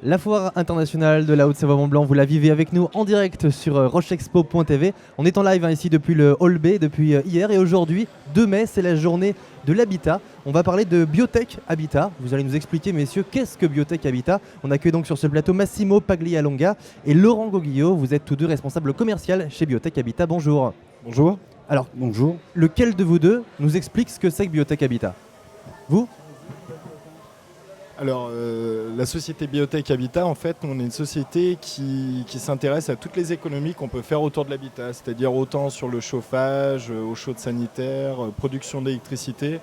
La foire internationale de la Haute-Savoie-Mont-Blanc, vous la vivez avec nous en direct sur rochexpo.tv. On est en live ici depuis le Hall B, depuis hier et aujourd'hui, 2 mai, c'est la journée de l'habitat. On va parler de Biotech Habitat. Vous allez nous expliquer, messieurs, qu'est-ce que Biotech Habitat. On accueille donc sur ce plateau Massimo Paglialonga et Laurent Goguillot. Vous êtes tous deux responsables commerciaux chez Biotech Habitat. Bonjour. Bonjour. Alors, Bonjour. lequel de vous deux nous explique ce que c'est que Biotech Habitat? Vous? Alors, la société Biotech Habitat, en fait, on est une société qui s'intéresse à toutes les économies qu'on peut faire autour de l'habitat, c'est-à-dire autant sur le chauffage, eau chaude sanitaire, production d'électricité.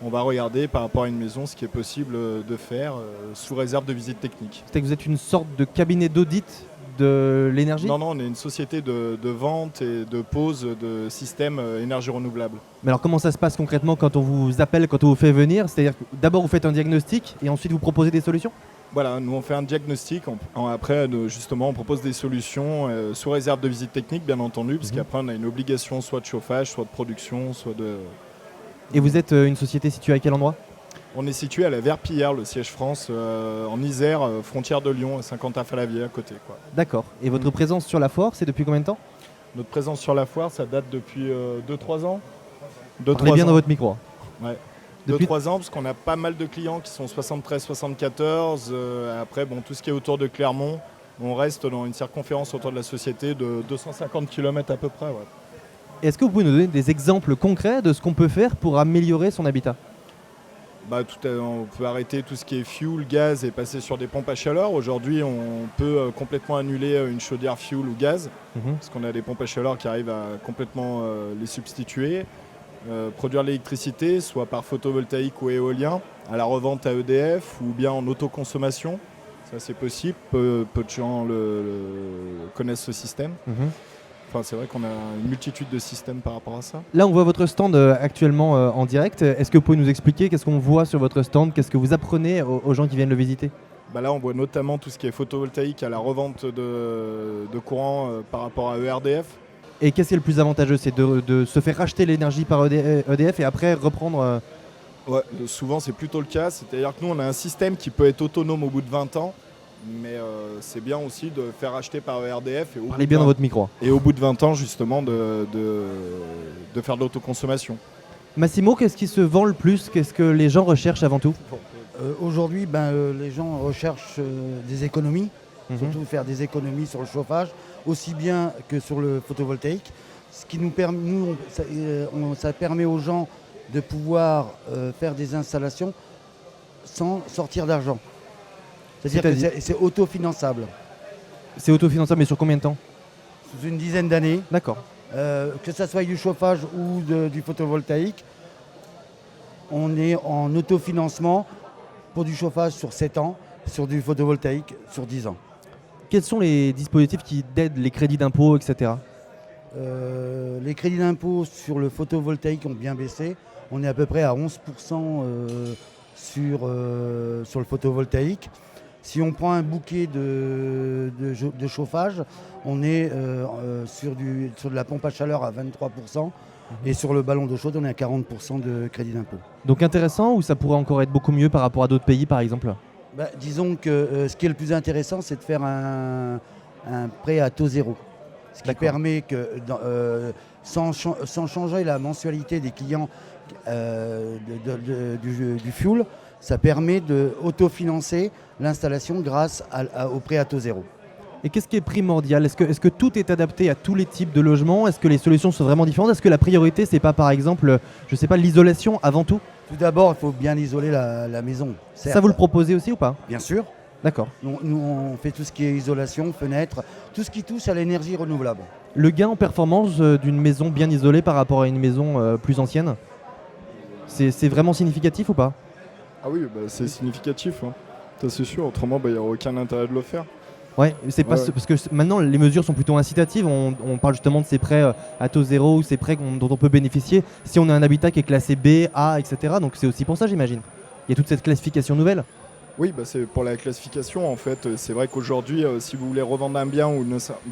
On va regarder par rapport à une maison ce qui est possible de faire sous réserve de visite technique. C'est que vous êtes une sorte de cabinet d'audit de l'énergie? Non, on est une société de vente et de pose de systèmes énergie renouvelable. Mais alors comment ça se passe concrètement quand on vous appelle, quand on vous fait venir? C'est-à-dire que d'abord vous faites un diagnostic et ensuite vous proposez des solutions? Voilà, nous on fait un diagnostic, après justement on propose des solutions sous réserve de visite technique bien entendu, parce qu'après on a une obligation soit de chauffage, soit de production, soit de... Et vous êtes une société située à quel endroit? On est situé à la Verpillière, le siège France, en Isère, frontière de Lyon, à Saint-Quentin-Fallavier à côté. D'accord. Et votre présence sur la foire, c'est depuis combien de temps? Notre présence sur la foire, ça date depuis 2-3 ans. Parlez bien dans votre micro. Ouais. Depuis 2-3 ans, parce qu'on a pas mal de clients qui sont 73-74. Après, tout ce qui est autour de Clermont, on reste dans une circonférence autour de la société de 250 km à peu près. Ouais. Est-ce que vous pouvez nous donner des exemples concrets de ce qu'on peut faire pour améliorer son habitat? On peut arrêter tout ce qui est fuel, gaz et passer sur des pompes à chaleur. Aujourd'hui, on peut complètement annuler une chaudière fuel ou gaz, parce qu'on a des pompes à chaleur qui arrivent à complètement les substituer. Produire l'électricité, soit par photovoltaïque ou éolien, à la revente à EDF ou bien en autoconsommation. Ça, c'est possible. Peu de gens connaissent ce système. Enfin, c'est vrai qu'on a une multitude de systèmes par rapport à ça. Là, on voit votre stand actuellement en direct. Est-ce que vous pouvez nous expliquer qu'est-ce qu'on voit sur votre stand? Qu'est-ce que vous apprenez aux gens qui viennent le visiter? Là, on voit notamment tout ce qui est photovoltaïque à la revente de courant par rapport à ERDF. Et qu'est-ce qui est le plus avantageux? C'est de se faire racheter l'énergie par EDF et après reprendre... Ouais, souvent, c'est plutôt le cas. C'est-à-dire que nous, on a un système qui peut être autonome au bout de 20 ans. Mais c'est bien aussi de faire acheter par ERDF. Parlez bien dans votre micro. Et au bout de 20 ans, justement, de faire de l'autoconsommation. Massimo, qu'est-ce qui se vend le plus? Qu'est-ce que les gens recherchent avant tout? Aujourd'hui, les gens recherchent des économies, surtout faire des économies sur le chauffage, aussi bien que sur le photovoltaïque. Ce qui nous permet, ça permet aux gens de pouvoir faire des installations sans sortir d'argent. C'est-à-dire que c'est autofinançable. C'est autofinançable, mais sur combien de temps? Sous une dizaine d'années. D'accord. Que ça soit du chauffage ou du photovoltaïque, on est en autofinancement pour du chauffage sur 7 ans, sur du photovoltaïque sur 10 ans. Quels sont les dispositifs qui aident les crédits d'impôt, etc.? Les crédits d'impôt sur le photovoltaïque ont bien baissé. On est à peu près à 11% sur le photovoltaïque. Si on prend un bouquet de chauffage, on est sur de la pompe à chaleur à 23%. Et sur le ballon d'eau chaude, on est à 40% de crédit d'impôt. Donc intéressant, ou ça pourrait encore être beaucoup mieux par rapport à d'autres pays par exemple? Disons que ce qui est le plus intéressant, c'est de faire un prêt à taux zéro. Ce qui permet que sans changer la mensualité des clients du fuel, ça permet d'autofinancer l'installation grâce au prêt à taux zéro. Et qu'est-ce qui est primordial? Est-ce que tout est adapté à tous les types de logements? Est-ce que les solutions sont vraiment différentes? Est-ce que la priorité, c'est pas par exemple, je sais pas, l'isolation avant tout? Tout d'abord, il faut bien isoler la maison. Certes. Ça, vous le proposez aussi ou pas? Bien sûr. D'accord. Nous, on fait tout ce qui est isolation, fenêtres, tout ce qui touche à l'énergie renouvelable. Le gain en performance d'une maison bien isolée par rapport à une maison plus ancienne, c'est vraiment significatif ou pas? Ah oui, c'est significatif. Ça, c'est sûr. Autrement, il n'y aura aucun intérêt de le faire. Ouais, c'est pas parce que maintenant les mesures sont plutôt incitatives. On parle justement de ces prêts à taux zéro ou ces prêts dont on peut bénéficier si on a un habitat qui est classé B, A, etc. Donc c'est aussi pour ça, j'imagine. Il y a toute cette classification nouvelle. Oui, c'est pour la classification en fait. C'est vrai qu'aujourd'hui, si vous voulez revendre un bien ou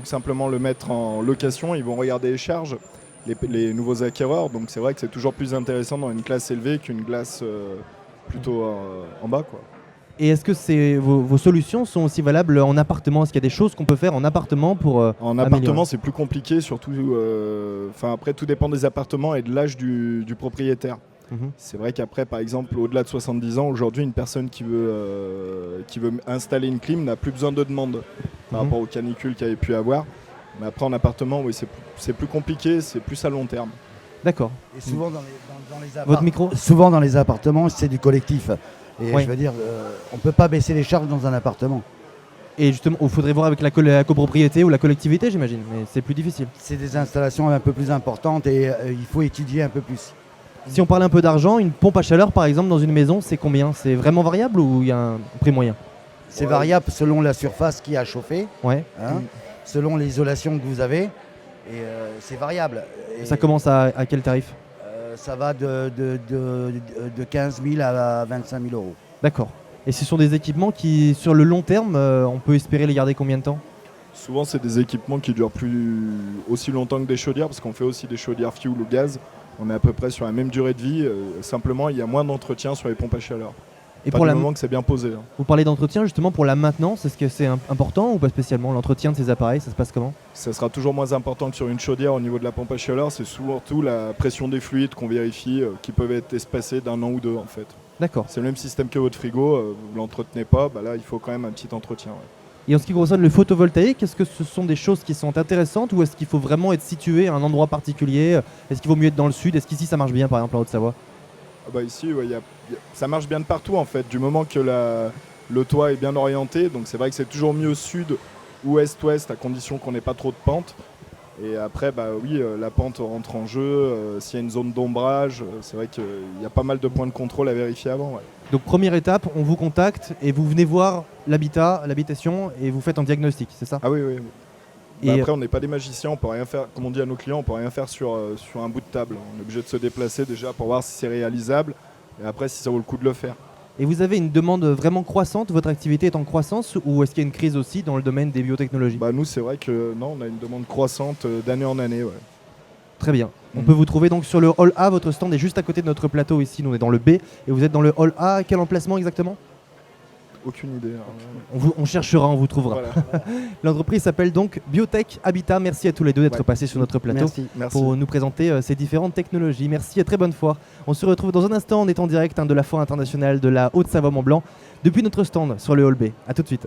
simplement le mettre en location, ils vont regarder les charges, les nouveaux acquéreurs. Donc c'est vrai que c'est toujours plus intéressant dans une classe élevée qu'une classe plutôt en bas, quoi. Et est-ce que vos solutions sont aussi valables en appartement? Est-ce qu'il y a des choses qu'on peut faire en appartement pour En appartement, c'est plus compliqué, surtout. Après, tout dépend des appartements et de l'âge du propriétaire. C'est vrai qu'après, par exemple, au-delà de 70 ans, aujourd'hui, une personne qui veut installer une clim n'a plus besoin de demande par rapport aux canicules qu'il y avait pu avoir. Mais après, en appartement, oui, c'est plus compliqué, c'est plus à long terme. D'accord. Et souvent Votre micro? Souvent dans les appartements, c'est du collectif. Et Oui. je veux dire, on ne peut pas baisser les charges dans un appartement. Et justement, il faudrait voir avec la copropriété ou la collectivité, j'imagine, mais c'est plus difficile. C'est des installations un peu plus importantes et il faut étudier un peu plus. Si on parle un peu d'argent, une pompe à chaleur par exemple dans une maison, c'est combien? C'est vraiment variable ou il y a un prix moyen? C'est variable selon la surface qui a chauffé, Ouais. selon l'isolation que vous avez. Et c'est variable. Et Ça commence à quel tarif? ça va de 15 000 à 25 000 euros. D'accord. Et ce sont des équipements qui, sur le long terme, on peut espérer les garder combien de temps? Souvent, c'est des équipements qui durent plus aussi longtemps que des chaudières, parce qu'on fait aussi des chaudières fuel ou gaz. On est à peu près sur la même durée de vie. Simplement, il y a moins d'entretien sur les pompes à chaleur. Et Pas du moment que c'est bien posé. Vous parlez d'entretien justement pour la maintenance, est-ce que c'est important ou pas spécialement? L'entretien de ces appareils, ça se passe comment? Ça sera toujours moins important que sur une chaudière au niveau de la pompe à chaleur. C'est surtout la pression des fluides qu'on vérifie, qui peuvent être espacés d'1 an ou 2 en fait. D'accord. C'est le même système que votre frigo, vous ne l'entretenez pas, là il faut quand même un petit entretien. Ouais. Et en ce qui concerne le photovoltaïque, est-ce que ce sont des choses qui sont intéressantes ou est-ce qu'il faut vraiment être situé à un endroit particulier? Est-ce qu'il vaut mieux être dans le sud? Est-ce qu'ici ça marche bien par exemple en Haute-Savoie? Ici, ça marche bien de partout en fait, du moment que le toit est bien orienté. Donc c'est vrai que c'est toujours mieux sud ou est-ouest à condition qu'on n'ait pas trop de pente. Et après, la pente rentre en jeu. S'il y a une zone d'ombrage, c'est vrai qu'il y a pas mal de points de contrôle à vérifier avant. Ouais. Donc première étape, on vous contacte et vous venez voir l'habitation et vous faites un diagnostic, c'est ça? Ah oui. Et après, on n'est pas des magiciens, on peut rien faire, comme on dit à nos clients, on peut rien faire sur un bout de table. On est obligé de se déplacer déjà pour voir si c'est réalisable et après si ça vaut le coup de le faire. Et vous avez une demande vraiment croissante, votre activité est en croissance ou est-ce qu'il y a une crise aussi dans le domaine des biotechnologies? Nous, c'est vrai que non, on a une demande croissante d'année en année. Ouais. Très bien. On peut vous trouver donc sur le hall A, votre stand est juste à côté de notre plateau ici, nous on est dans le B et vous êtes dans le hall A, quel emplacement exactement? Aucune idée. On cherchera, on vous trouvera. Voilà. L'entreprise s'appelle donc Biotech Habitat. Merci à tous les deux d'être passés sur notre plateau Merci. pour nous présenter ces différentes technologies. Merci et très bonne foire. On se retrouve dans un instant, on est en direct de la Foire internationale de la Haute-Savoie Mont-Blanc depuis notre stand sur le hall B. A tout de suite.